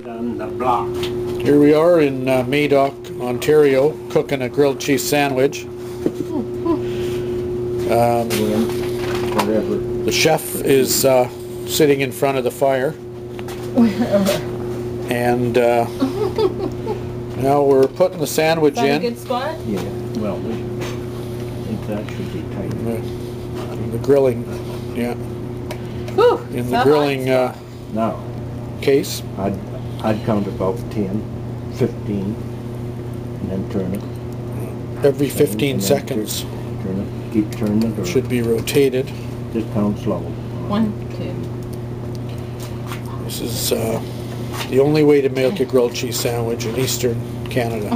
On the block. Here we are in Madoc, Ontario, cooking a grilled cheese sandwich. The chef is sitting in front of the fire, and now we're putting the sandwich Is that in. a good spot? Yeah, well, I think that should be tight. The grilling, yeah, Whew, in the grilling Now, case. I'd count about 10, 15, and then turn it. Every 15 And then seconds Turn it, keep turning it, or should be rotated. just count slow. 1, 2. This is the only way to make a grilled cheese sandwich in Eastern Canada.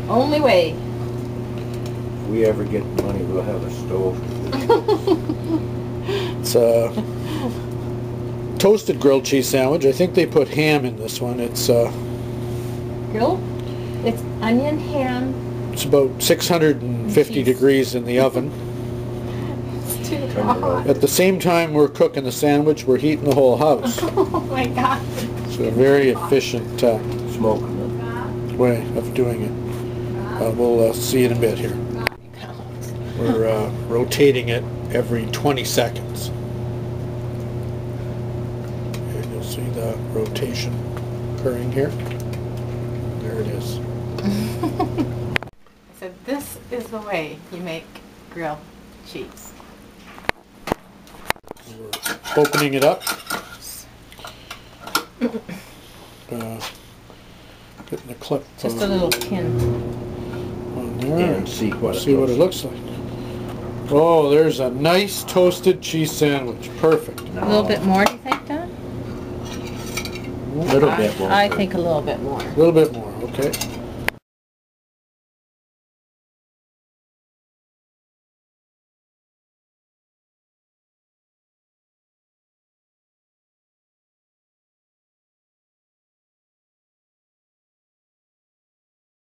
Only way. If we ever get money, we'll have a stove. It's a toasted grilled cheese sandwich. I think they put ham in this one. It's Grill? It's onion, ham. it's about 650 Cheese. degrees in the oven. It's too Turn it hot. over. At the same time we're cooking the sandwich, we're heating the whole house. Oh my god. It's a very efficient Smoking way of doing it. We'll see in a bit here. We're rotating it every 20 seconds. And you'll see the rotation occurring here. There it is. So this is the way you make grilled cheese. We're opening it up. Getting the clip Just a little pin. on it there. and see what See what it looks like. Oh, there's a nice toasted cheese sandwich. Perfect. A little bit more, do you think, Don? A little bit more. I think a little bit more. A little bit more, okay.